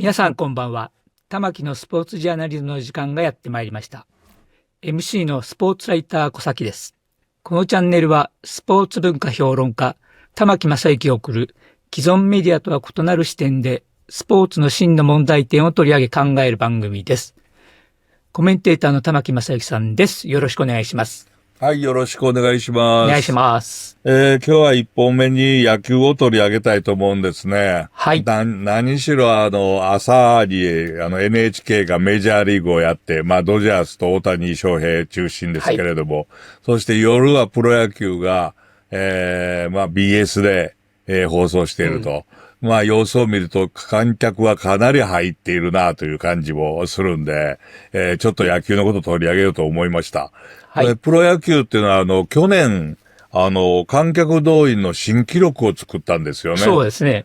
皆さんこんばんは。玉木のスポーツジャーナリズムの時間がやってまいりました。MC のスポーツライター小崎です。このチャンネルはスポーツ文化評論家玉木正之が送る既存メディアとは異なる視点でスポーツの真の問題点を取り上げ考える番組です。コメンテーターの玉木正之さんです。よろしくお願いします。はい、よろしくお願いします。お願いします。今日は一本目に野球を取り上げたいと思うんですね。はい。何しろ朝にNHK がメジャーリーグをやって、ドジャースと大谷翔平中心ですけれども、はい、そして夜はプロ野球が、BS で、放送していると。様子を見ると観客はかなり入っているなという感じもするんで、ちょっと野球のことを取り上げようと思いました。はい、プロ野球っていうのは去年、観客動員の新記録を作ったんですよね。そうですね。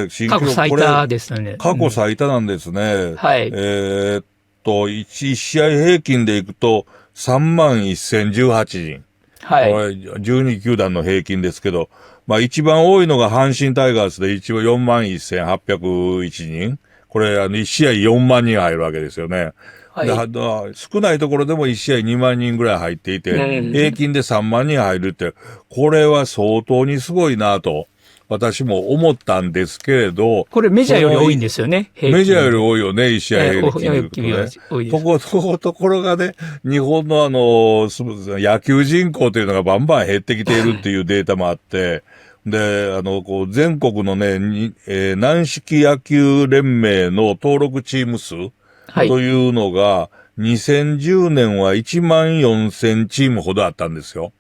新記録。過去最多ですね。過去最多なんですね。はい。1試合平均でいくと31,018人。はい。12球団の平均ですけど、一番多いのが阪神タイガースで一応41,801人。これ、1試合4万人入るわけですよね。はい、少ないところでも1試合2万人ぐらい入っていて、平均で3万人入るって、これは相当にすごいなと、私も思ったんですけれど。これメジャーより多いんですよね。メジャーより多いよね、1試合平均でいくとね。ところがね、日本の野球人口というのがバンバン減ってきているっていうデータもあって、で、全国のね、軟式野球連盟の登録チーム数というのが、2010年は14,000チームほどあったんですよ。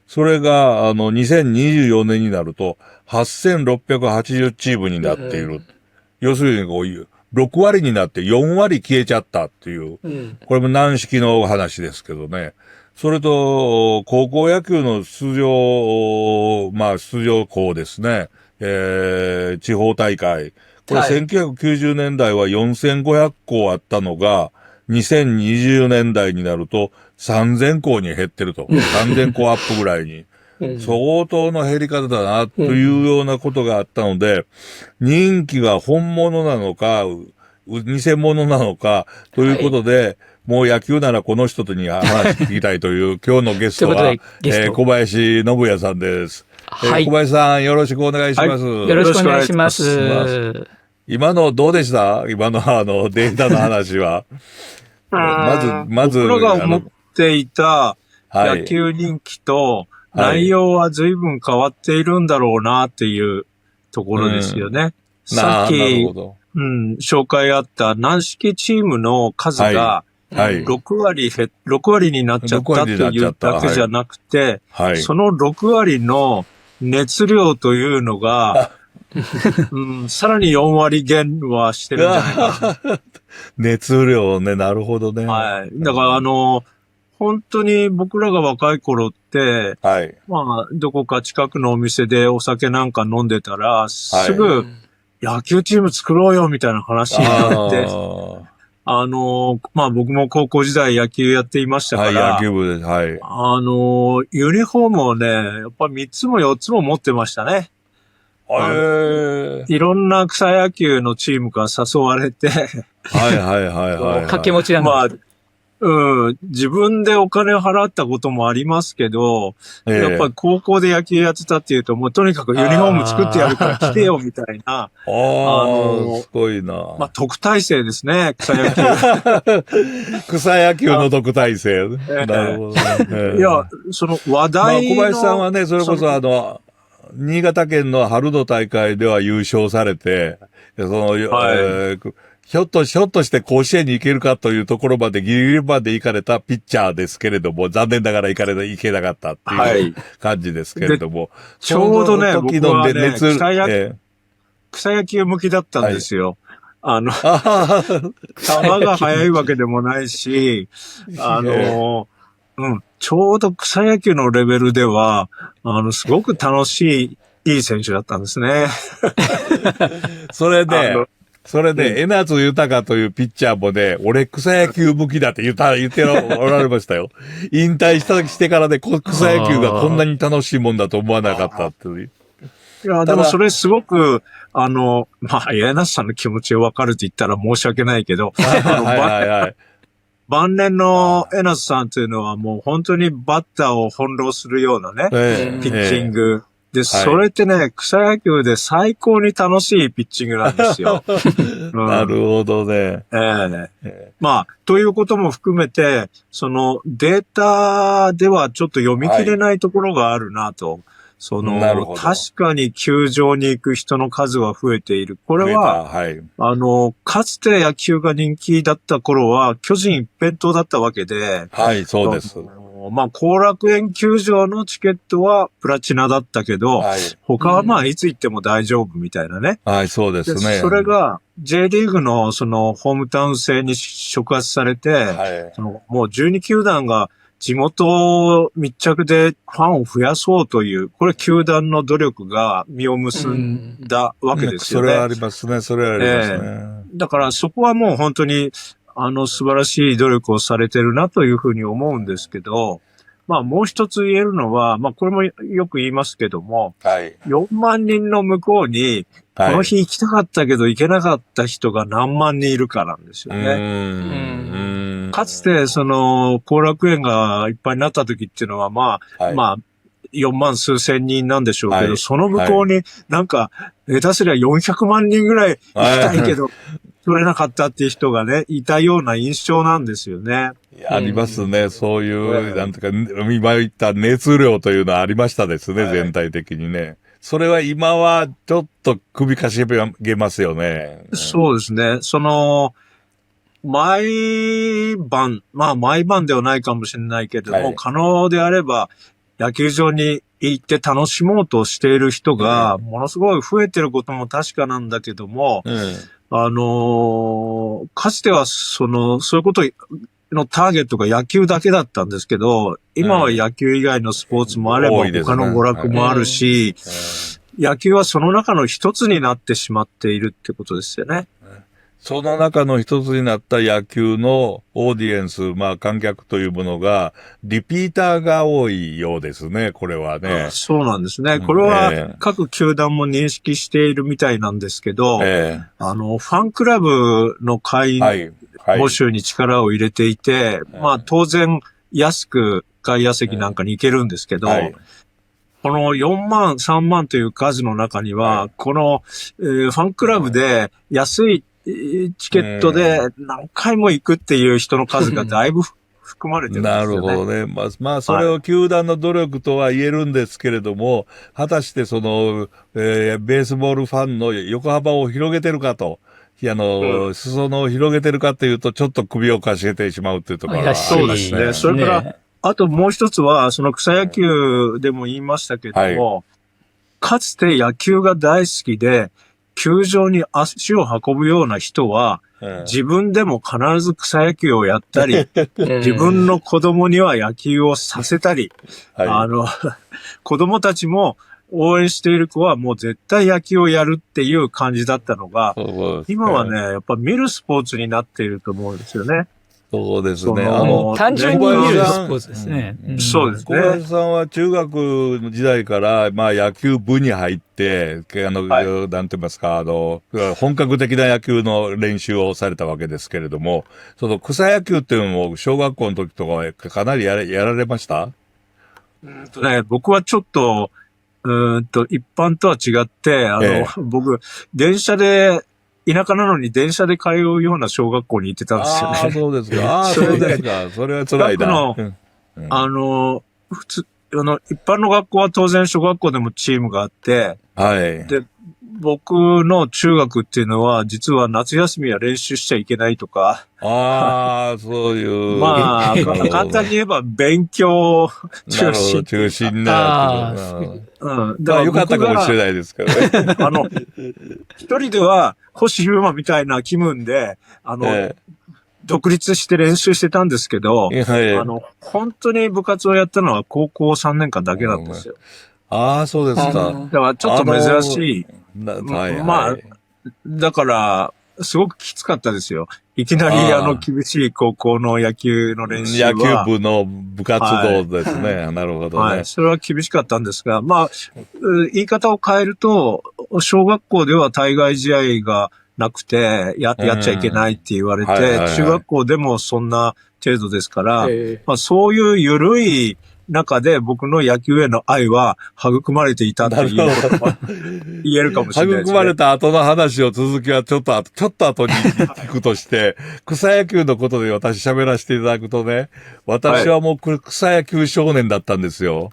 それが、2024年になると、8,680チームになっている。要するに、6割になって4割消えちゃったっていう。これも軟式の話ですけどね。それと、高校野球の出場校ですね。地方大会。これ1990年代は4,500校あったのが、2020年代になると3,000校に減ってると。3,000校アップぐらいに。相当の減り方だな、というようなことがあったので、人気が本物なのか、偽物なのか、ということで、もう野球ならこの人に話聞きたいという今日のゲストは、小林信也さんです。はい。小林さん、よろしくお願いします。よろしくお願いします。今のどうでした？今のデータの話は。まず、僕らが思っていた野球人気と内容は随分変わっているんだろうなっていうところですよね。さっき、紹介あった軟式チームの数が6割になっちゃったというだけじゃなくて、その6割の熱量というのが、さらに4割減はしてるんじゃないかな。熱量ね、なるほどね。はい。だから本当に僕らが若い頃って、どこか近くのお店でお酒なんか飲んでたら、すぐ野球チーム作ろうよみたいな話になって、僕も高校時代野球やっていましたから、野球部です。はい。ユニフォームをね、やっぱ3つも4つも持ってましたね。いろんな草野球のチームから誘われて掛け持ちなんです。自分でお金を払ったこともありますけど、やっぱり高校で野球やってたっていうと、もうとにかくユニフォーム作ってやるから来てよみたいな。すごいな。特待生ですね、草野球。草野球の特待生。なるほどね。いや、その話題の。小林さんはね、それこそ新潟県の春の大会では優勝されて、ひょっとして甲子園に行けるかというところまでギリギリまで行かれたピッチャーですけれども、残念ながら行けなかったっていう感じですけれども。ちょうどね、僕はね、草野球向きだったんですよ。球が速いわけでもないし、ちょうど草野球のレベルでは、すごく楽しい、いい選手だったんですね。それで、江夏豊というピッチャーもね、俺草野球向きだって言っておられましたよ。引退してからね、草野球がこんなに楽しいもんだと思わなかったっていう。いや、でもそれすごく、柳さんの気持ちを分かるって言ったら申し訳ないけど、晩年の江夏さんというのはもう本当にバッターを翻弄するようなね、ピッチング。で、それってね、草野球で最高に楽しいピッチングなんですよ。なるほどね。ということも含めて、そのデータではちょっと読み切れないところがあるなと。確かに球場に行く人の数は増えている。これは、かつて野球が人気だった頃は、巨人一辺倒だったわけで、はい、そうです。後楽園球場のチケットはプラチナだったけど、他はいつ行っても大丈夫みたいなね。はい、そうですね。それが J リーグのそのホームタウン制に触発されて、もう12球団が地元密着でファンを増やそうという、これ球団の努力が実を結んだわけですよね。それはありますね。それはありますね。だからそこはもう本当に素晴らしい努力をされてるなというふうに思うんですけど、もう一つ言えるのは、これもよく言いますけども、4万人の向こうに、この日行きたかったけど行けなかった人が何万人いるかなんですよね。かつて、後楽園がいっぱいになった時っていうのは、4万数千人なんでしょうけど、その向こうになんか、下手すりゃ400万人ぐらい行きたいけど、取れなかったっていう人がね、いたような印象なんですよね。ありますね。そういう、なんていうか、今言った熱量というのはありましたですね、全体的にね。それは今はちょっと首かしげますよね。そうですね。毎晩ではないかもしれないけれども、可能であれば、野球場に行って楽しもうとしている人が、ものすごい増えてることも確かなんだけども、かつてはそういうことのターゲットが野球だけだったんですけど、今は野球以外のスポーツもあれば、他の娯楽もあるし、野球はその中の一つになってしまっているってことですよね。その中の一つになった野球のオーディエンス、観客というものが、リピーターが多いようですね、これはね。そうなんですね。これは各球団も認識しているみたいなんですけど、ファンクラブの会員募集に力を入れていて、当然安く外野席なんかに行けるんですけど、この4万、3万という数の中には、この、ファンクラブで安いチケットで何回も行くっていう人の数がだいぶ含まれてるんですよね。なるほどね。それを球団の努力とは言えるんですけれども、果たしてベースボールファンの横幅を広げてるかと、裾野を広げてるかっていうと、ちょっと首をかしげてしまうっていうところが、そうですね。それから、あともう一つは、草野球でも言いましたけども、かつて野球が大好きで、球場に足を運ぶような人は、自分でも必ず草野球をやったり、自分の子供には野球をさせたり、子供たちも応援している子はもう絶対野球をやるっていう感じだったのが、今はね、やっぱ見るスポーツになっていると思うんですよね。そうですね。単純に見るスポーツですね。そうですね。小林さんは中学の時代から、野球部に入って、なんて言いますか、本格的な野球の練習をされたわけですけれども、草野球っていうのも小学校の時とかかなりやられました？僕はちょっと、一般とは違って、僕、田舎なのに電車で通うような小学校に行ってたんですよね。そうですか。そうですか。それは辛いな。普通、一般の学校は当然小学校でもチームがあって、で、僕の中学っていうのは、実は夏休みは練習しちゃいけないとか。そういう。簡単に言えば勉強中心。中心な。だからよかったかもしれないですけどね。一人では星飛雄馬みたいな気分で、独立して練習してたんですけど、本当に部活をやったのは高校3年間だけなんですよ。そうですか。だからちょっと珍しい。だから、すごくきつかったですよ。いきなり厳しい高校の野球の練習は。野球部の部活動ですね。はい、なるほどね。はい。それは厳しかったんですが、まあ、言い方を変えると、小学校では対外試合がなくて、やっちゃいけないって言われて、中学校でもそんな程度ですから、まあ、そういう緩い中で僕の野球への愛は育まれていたっていうことは言えるかもしれないですね。育まれた後の話を続きはちょっと後に聞くとして、草野球のことで私喋らせていただくとね、私はもう草野球少年だったんですよ。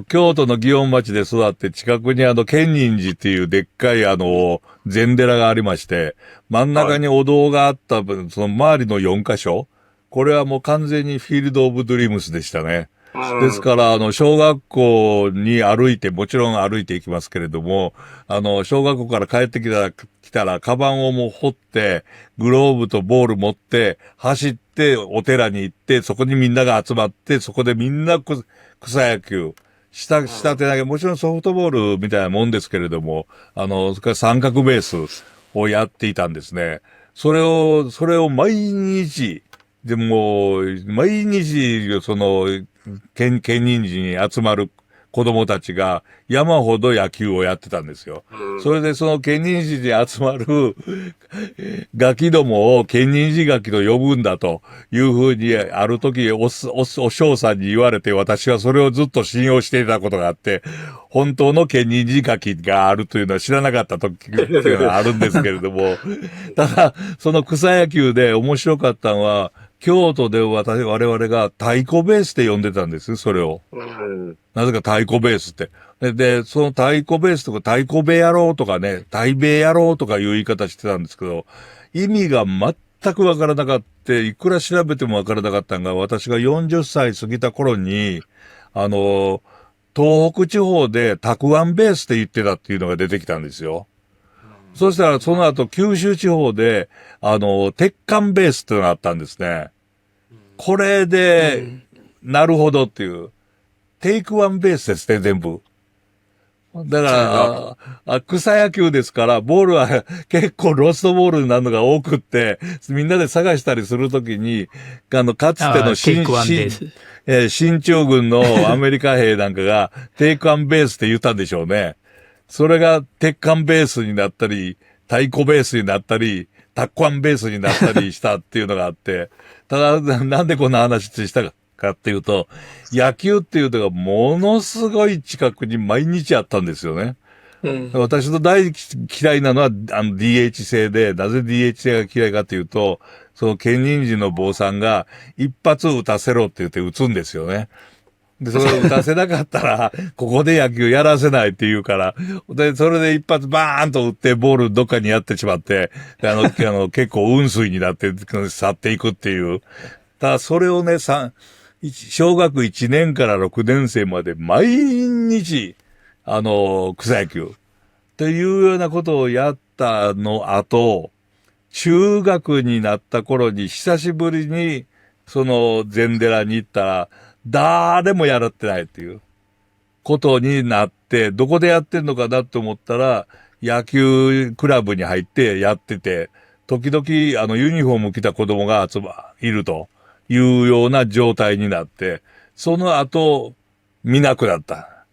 京都の祇園町で育って近くに建仁寺っていうでっかい禅寺がありまして、真ん中にお堂があった分、その周りの4カ所、これはもう完全にフィールドオブドリームスでしたね。ですから、小学校にもちろん歩いていきますけれども、小学校から帰ってきたら、カバンをもう掘って、グローブとボール持って、走って、お寺に行って、そこにみんなが集まって、そこでみんな草野球、下手投げ、もちろんソフトボールみたいなもんですけれども、それから三角ベースをやっていたんですね。それを毎日、でも、毎日、建仁寺に集まる子供たちが山ほど野球をやってたんですよ。それでその建仁寺に集まるガキどもを建仁寺ガキと呼ぶんだというふうにある時お嬢さんに言われて、私はそれをずっと信用していたことがあって、本当の建仁寺ガキがあるというのは知らなかった時っていうのがあるんですけれども、ただその草野球で面白かったのは、京都で我々が太鼓ベースって呼んでたんです、それを。なぜか太鼓ベースって。で、その太鼓ベースとか太鼓部野郎とかね、太米野郎とかいう言い方してたんですけど、意味が全くわからなかった、いくら調べてもわからなかったのが、私が40歳過ぎた頃に、東北地方でたくあんベースって言ってたっていうのが出てきたんですよ。そしたら、その後、九州地方で、鉄管ベースっていうのがあったんですね。これで、なるほどっていう。テイクワンベースですね、全部。だから、草野球ですから、ボールは結構ロストボールになるのが多くって、みんなで探したりするときに、かつての進駐軍のアメリカ兵なんかが、テイクワンベースって言ったんでしょうね。それが鉄管ベースになったり、太鼓ベースになったり、タッコアンベースになったりしたっていうのがあって、ただ、なんでこんな話したかっていうと、野球っていうのがものすごい近くに毎日あったんですよね。私の大嫌いなのはDH 制で、なぜ DH 制が嫌いかっていうと、その建仁寺の坊さんが一発打たせろって言って打つんですよね。で、それを打たせなかったら、ここで野球やらせないって言うから、で、それで一発バーンと打ってボールどっかにやってしまって、結構雲水になって去っていくっていう。ただ、それをね、小学1年から6年生まで毎日、草野球。というようなことをやったの後、中学になった頃に久しぶりに、その禅寺に行ったら、誰もやらってないっていうことになって、どこでやってんのかなって思ったら、野球クラブに入ってやってて、時々ユニフォーム着た子供がいるというような状態になって、その後、見なくなった。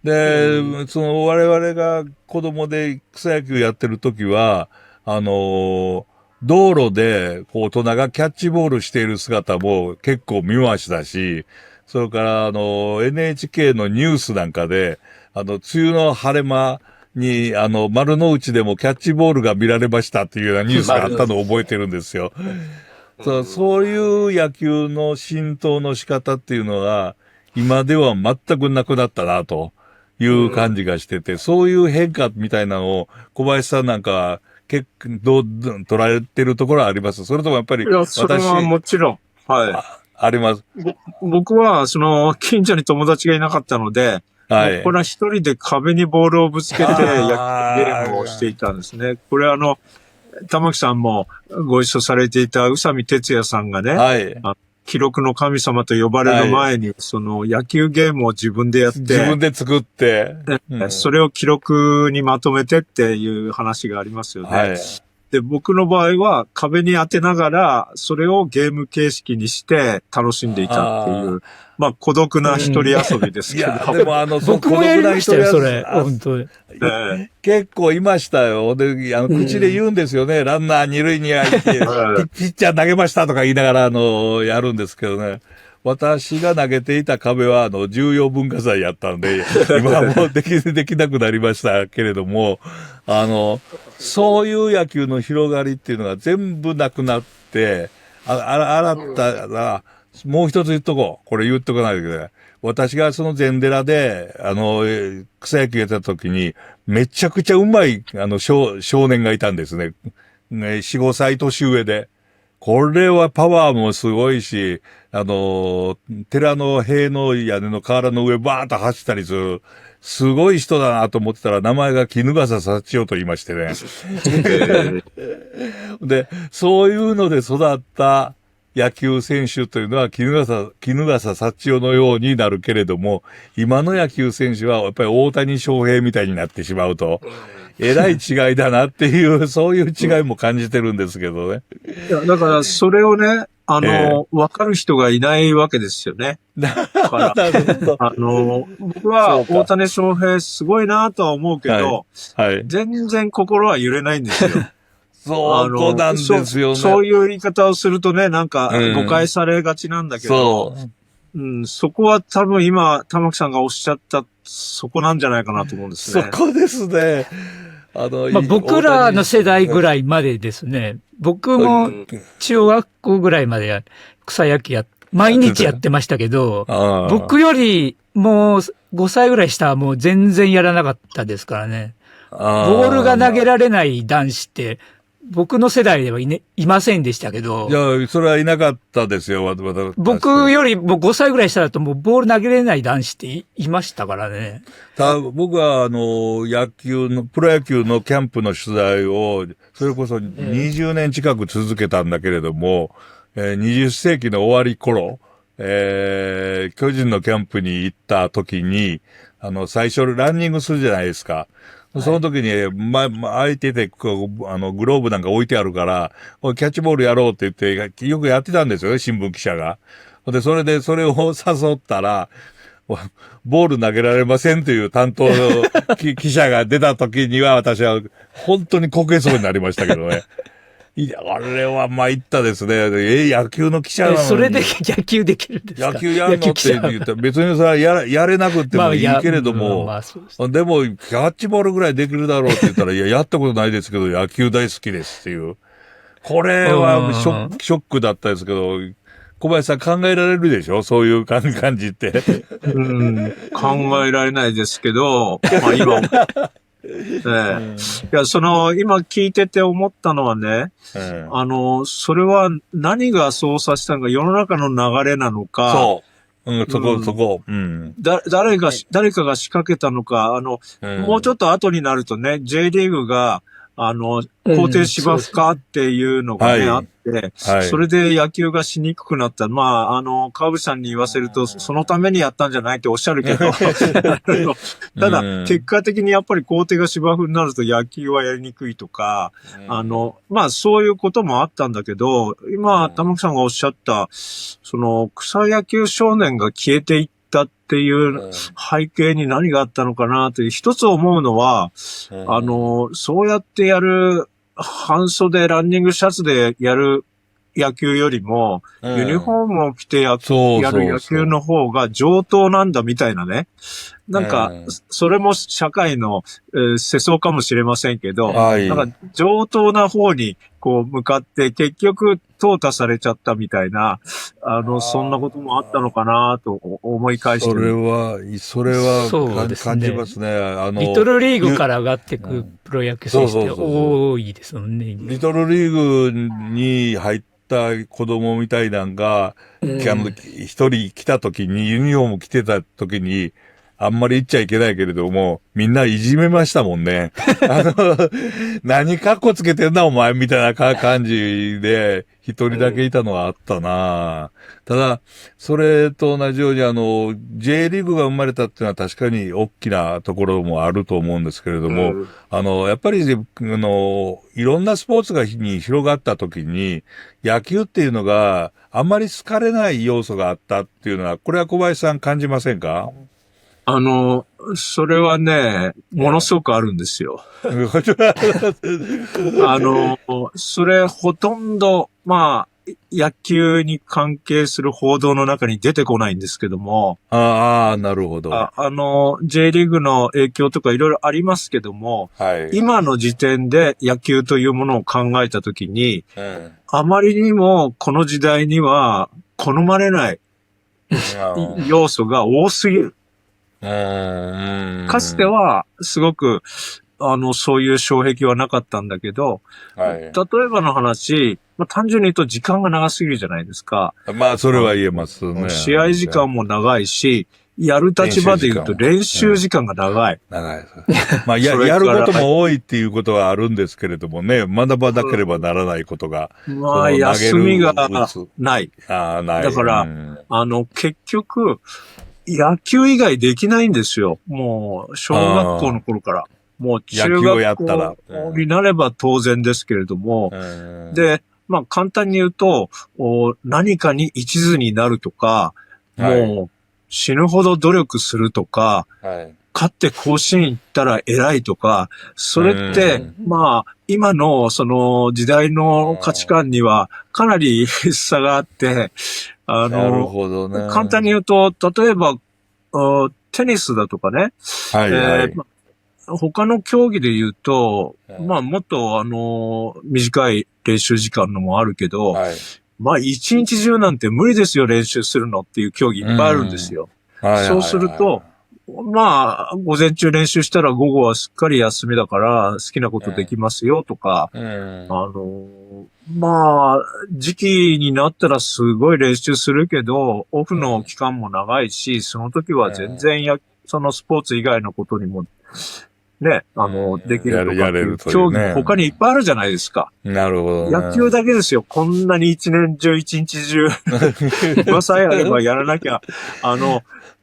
で、その我々が子供で草野球やってる時は、道路で大人がキャッチボールしている姿も結構見ましたし、それからNHK のニュースなんかで、梅雨の晴れ間に丸の内でもキャッチボールが見られましたっていうようなニュースがあったのを覚えてるんですよ。そういう野球の浸透の仕方っていうのが、今では全くなくなったなという感じがしてて、そういう変化みたいなのを小林さんなんか結構どう捉えてるところはあります？それともやっぱりそれはもちろん。はい。あります。僕は、近所に友達がいなかったので、はい。これは一人で壁にボールをぶつけて野球ゲームをしていたんですね。これ玉木さんもご一緒されていた宇佐美哲也さんがね、はい。記録の神様と呼ばれる前に、はい、野球ゲームを自分でやって、自分で作って、それを記録にまとめてっていう話がありますよね。はい。で、僕の場合は壁に当てながら、それをゲーム形式にして楽しんでいたっていう、まあ孤独な一人遊びですけど。いや、でも僕もやりましたよ、それ。本当に。結構いましたよ。で、口で言うんですよね。ランナー二塁に入って、ピッチャー投げましたとか言いながら、やるんですけどね。私が投げていた壁は、重要文化財やったんで、今はもうできなくなりましたけれども、そういう野球の広がりっていうのが全部なくなって、洗ったら、もう一つ言っとこう。これ言っとかないといけない。私がその禅寺で、草野球やってた時に、めちゃくちゃうまい、少年がいたんですね。4、5歳年上で。これはパワーもすごいし、寺の塀の屋根の瓦の上バーッと走ったりする、すごい人だなと思ってたら名前が衣笠幸男と言いましてね。で、そういうので育った野球選手というのは衣笠幸男のようになるけれども、今の野球選手はやっぱり大谷翔平みたいになってしまうと、えらい違いだなっていう、そういう違いも感じてるんですけどね。いや、だからそれをね、わかる人がいないわけですよね。だから、僕は大谷翔平すごいなとは思うけど、はい、全然心は揺れないんですよ。そうなんですよね。そういう言い方をするとね、なんか誤解されがちなんだけど、そこは多分今、玉木さんがおっしゃったそこなんじゃないかなと思うんですね。そこですね。僕らの世代ぐらいまでですね。僕も中学校ぐらいまで草野球毎日やってましたけど、僕よりもう5歳ぐらい下はもう全然やらなかったですからね。ボールが投げられない男子って僕の世代ではいませんでしたけど。いや、それはいなかったですよ。僕よりも5歳ぐらい下だともうボール投げれない男子っていましたからね。僕はプロ野球のキャンプの取材を、それこそ20年近く続けたんだけれども、20世紀の終わり頃、巨人のキャンプに行った時に、最初ランニングするじゃないですか。その時に、空いてて、グローブなんか置いてあるから、キャッチボールやろうって言って、よくやってたんですよね、新聞記者が。で、それを誘ったら、ボール投げられませんという担当の記者が出た時には、私は本当にこけそうになりましたけどね。いや、あれは参ったですね。野球の記者なのに。それで野球できるんですか？野球やんのって言ったら、別にそれはやれなくてもいいけれども、でも、キャッチボールぐらいできるだろうって言ったら、いや、やったことないですけど、野球大好きですっていう。これはショックだったですけど、小林さん考えられるでしょ？そういう感じって。考えられないですけど、まあ今、いや、今聞いてて思ったのはね、それは何がそうさせたのか、世の中の流れなのか、そう。そこ。誰かが仕掛けたのか、もうちょっと後になるとね、J リーグが、肯定芝生かっていうのがね、あって、それで野球がしにくくなった。まあ、川淵さんに言わせると、そのためにやったんじゃないっておっしゃるけど、ただ、結果的にやっぱり肯定が芝生になると野球はやりにくいとか、まあ、そういうこともあったんだけど、今、玉木さんがおっしゃった、草野球少年が消えていったっていう背景に何があったのかなという一つ思うのは、そうやってやる半袖ランニングシャツでやる野球よりも、ユニフォームを着てやる野球の方が上等なんだみたいなね。なんか、それも社会の世相かもしれませんけど、なんか上等な方にこう向かって結局淘汰されちゃったみたいな、そんなこともあったのかなと思い返してる。それは感じますね。リトルリーグから上がってくプロ野球選手って多いですもんね。リトルリーグに入った子供みたいなんが、一人来た時に、ユニフォーム着てた時に、あんまり言っちゃいけないけれども、みんないじめましたもんね。何カッコつけてんだお前みたいな感じで、一人だけいたのはあったな。ただ、それと同じようにJ リーグが生まれたっていうのは確かに大きなところもあると思うんですけれども、やっぱり、いろんなスポーツに広がった時に、野球っていうのがあんまり好かれない要素があったっていうのは、これは小林さん感じませんか？それはね、ものすごくあるんですよ。それほとんど、まあ、野球に関係する報道の中に出てこないんですけども。ああ、なるほど。J リーグの影響とかいろいろありますけども、はい、今の時点で野球というものを考えたときに、あまりにもこの時代には好まれない要素が多すぎる。かつては、すごく、そういう障壁はなかったんだけど、例えばの話、単純に言うと時間が長すぎるじゃないですか。まあ、それは言えますね。試合時間も長いし、やる立場で言うと練習時間が長い。長いです。まあ、やることも多いっていうことはあるんですけれどもね、学ばなければならないことが。まあ、休みがない。ない。だから、結局、野球以外できないんですよ。もう、小学校の頃から。もう、中学校になれば当然ですけれども。で、まあ、簡単に言うと、何かに一途になるとか、もう、死ぬほど努力するとか、勝って甲子園行ったら偉いとか、それって、まあ、今のその時代の価値観にはかなり差があって、なるほどね。簡単に言うと、例えば、テニスだとかね、他の競技で言うと、まあ、もっと短い練習時間のもあるけど、まあ、一日中なんて無理ですよ、練習するのっていう競技いっぱいあるんですよ。そうすると、まあ、午前中練習したら午後はすっかり休みだから好きなことできますよとか、まあ、時期になったらすごい練習するけど、オフの期間も長いし、その時は全然そのスポーツ以外のことにも、ね、できるとかっていう競技も他にいっぱいあるじゃないですか。なるほど、野球だけですよ。こんなに一年中一日中、暇さえあればやらなきゃ、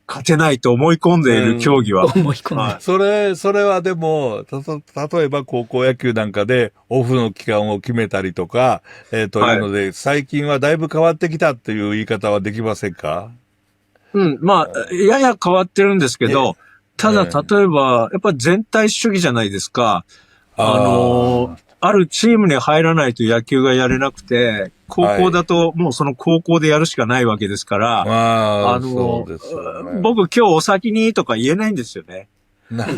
勝てないと思い込んでいる競技は。思い込んで。それはでも、例えば高校野球なんかでオフの期間を決めたりとか、というので、最近はだいぶ変わってきたっていう言い方はできませんか？まあ、やや変わってるんですけど、ただ、例えば、やっぱ全体主義じゃないですか。あるチームに入らないと野球がやれなくて、高校だともうその高校でやるしかないわけですから、そうですよね、僕今日お先にとか言えないんですよね。今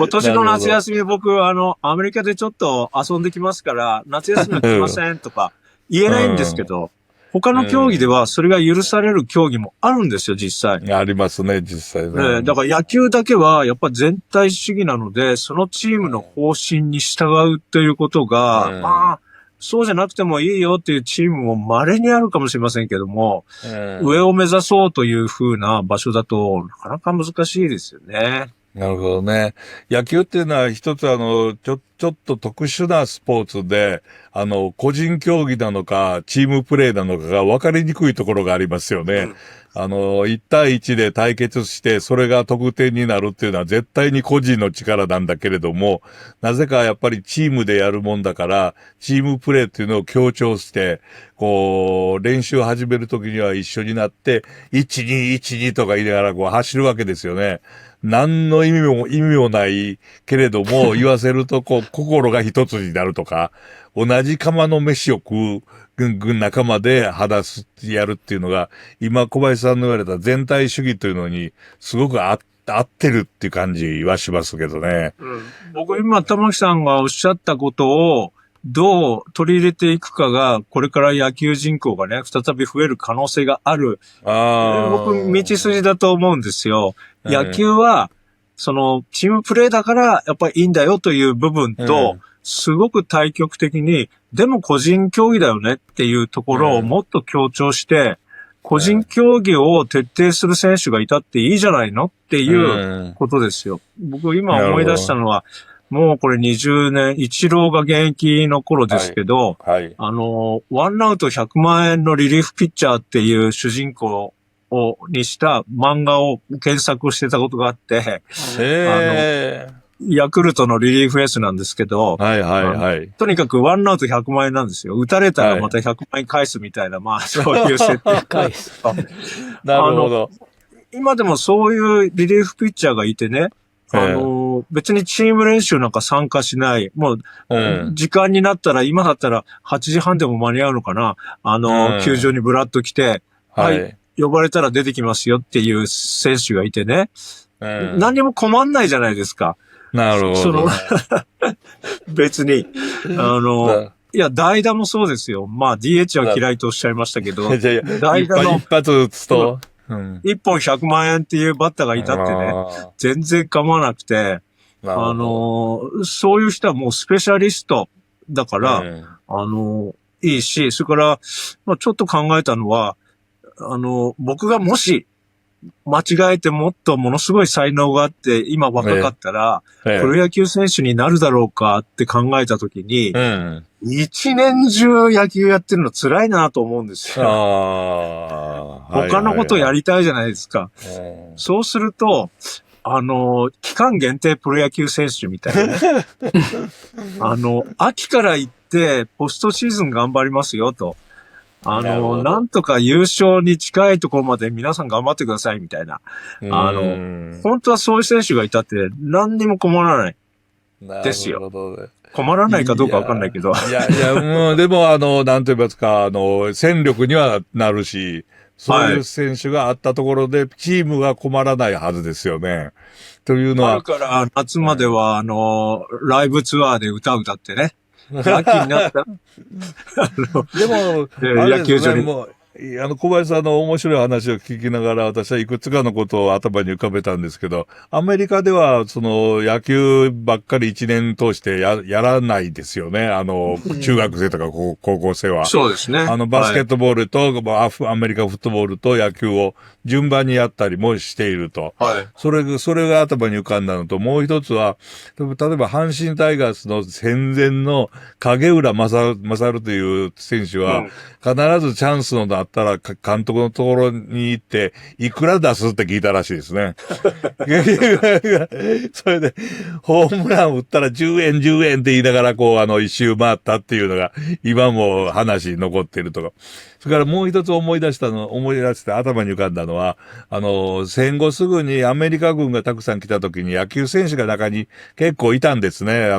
年の夏休み僕、アメリカでちょっと遊んできますから、夏休みは来ませんとか言えないんですけど、他の競技ではそれが許される競技もあるんですよ、実際。ありますね、実際ね。だから野球だけはやっぱ全体主義なので、そのチームの方針に従うっていうことが、まあ、そうじゃなくてもいいよっていうチームも稀にあるかもしれませんけども、上を目指そうという風な場所だとなかなか難しいですよね。なるほどね。野球っていうのは一つちょっと特殊なスポーツで、個人競技なのか、チームプレーなのかが分かりにくいところがありますよね。1対1で対決して、それが得点になるっていうのは絶対に個人の力なんだけれども、なぜかやっぱりチームでやるもんだから、チームプレーっていうのを強調して、練習を始めるときには一緒になって、1、2、1、2とか言いながら走るわけですよね。何の意味もないけれども、言わせると心が一つになるとか、同じ釜の飯を食う仲間でやるっていうのが、今小林さんの言われた全体主義というのに、すごく合ってるっていう感じはしますけどね。僕今、玉木さんがおっしゃったことを、どう取り入れていくかが、これから野球人口がね、再び増える可能性がある。僕、道筋だと思うんですよ。野球は、その、チームプレーだから、やっぱりいいんだよという部分と、すごく対極的に、でも個人競技だよねっていうところをもっと強調して、個人競技を徹底する選手がいたっていいじゃないのっていうことですよ。僕今思い出したのは、もうこれ20年、イチローが現役の頃ですけど、はいはい、ワンアウト100万円のリリーフピッチャーっていう主人公にした漫画を検索してたことがあって、ヤクルトのリリーフエースなんですけど、はいはいはい。とにかくワンアウト100万円なんですよ。打たれたらまた100万円返すみたいな、まあそういう設定。返す。なるほど。今でもそういうリリーフピッチャーがいてね、別にチーム練習なんか参加しない。もう、時間になったら、今だったら8時半でも間に合うのかな。球場にブラッと来て、はい、呼ばれたら出てきますよっていう選手がいてね。何にも困んないじゃないですか。なるほど。別に。いや、代打もそうですよ。まあ、DH は嫌いとおっしゃいましたけど、代打の一発打つと、1本100万円っていうバッターがいたってね、全然構わなくて、そういう人はもうスペシャリストだから、いいし、それから、まあ、ちょっと考えたのは、僕がもし、間違えてもっとものすごい才能があって、今若かったら、プロ野球選手になるだろうかって考えたときに、一年中野球やってるの辛いなと思うんですよ。他のことやりたいじゃないですか。そうすると、期間限定プロ野球選手みたいなね。秋から行って、ポストシーズン頑張りますよと。なんとか優勝に近いところまで皆さん頑張ってくださいみたいな。本当はそういう選手がいたって何にも困らない。ですよ。なるほどね。困らないかどうかわかんないけど。もう、でもなんと言いますか、戦力にはなるし、そういう選手があったところで、チームが困らないはずですよね。というのは。春から夏までは、ライブツアーで歌ってね。秋になった。でも、野球場に。小林さんの面白い話を聞きながら、私はいくつかのことを頭に浮かべたんですけど、アメリカでは、野球ばっかり一年通してやらないですよね。中学生とか高校生は。そうですね。バスケットボールと、アメリカフットボールと野球を順番にやったりもしていると。はい。それが頭に浮かんだのと、もう一つは、例えば阪神タイガースの戦前の影浦勝という選手は、必ずチャンスのあったら監督のところに行って、いくら出すって聞いたらしいですね。それで、ホームラン打ったら10円って言いながら、一周回ったっていうのが、今も話に残ってるとか。それからもう一つ思い出して頭に浮かんだのは、戦後すぐにアメリカ軍がたくさん来た時に野球選手が中に結構いたんですね。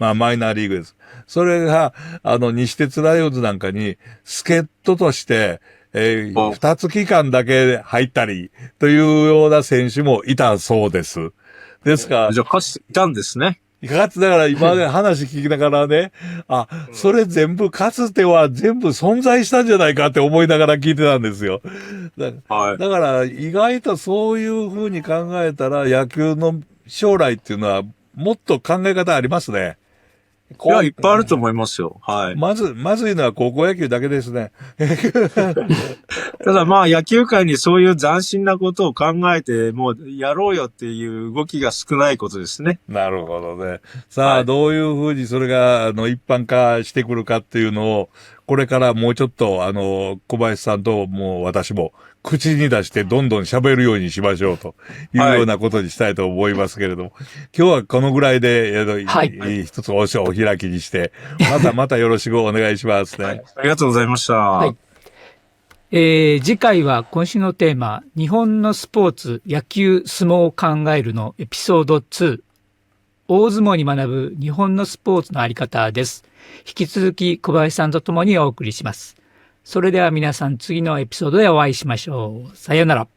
マイナーリーグです。それが、西鉄ライオンズなんかに、助っ人として、2つ期間だけ入ったり、というような選手もいたそうです。ですから。じゃあ、かつていたんですね。だから今ね、話聞きながらね、それかつては全部存在したんじゃないかって思いながら聞いてたんですよ。だから意外とそういうふうに考えたら野球の将来っていうのはもっと考え方ありますね。いや、いっぱいあると思いますよ。はい。まずいのは高校野球だけですね。ただまあ野球界にそういう斬新なことを考えて、もうやろうよっていう動きが少ないことですね。なるほどね。さあ、どういうふうにそれが一般化してくるかっていうのを、これからもうちょっと小林さんともう私も口に出してどんどん喋るようにしましょうというようなことにしたいと思いますけれども、今日はこのぐらいで、一つお開きにして、またよろしくお願いしますね。ありがとうございました。次回は今週のテーマ、日本のスポーツ、野球、相撲を考えるのエピソード2、大相撲に学ぶ日本のスポーツのあり方です。引き続き小林さんと共にお送りします。それでは皆さん次のエピソードでお会いしましょう。さようなら。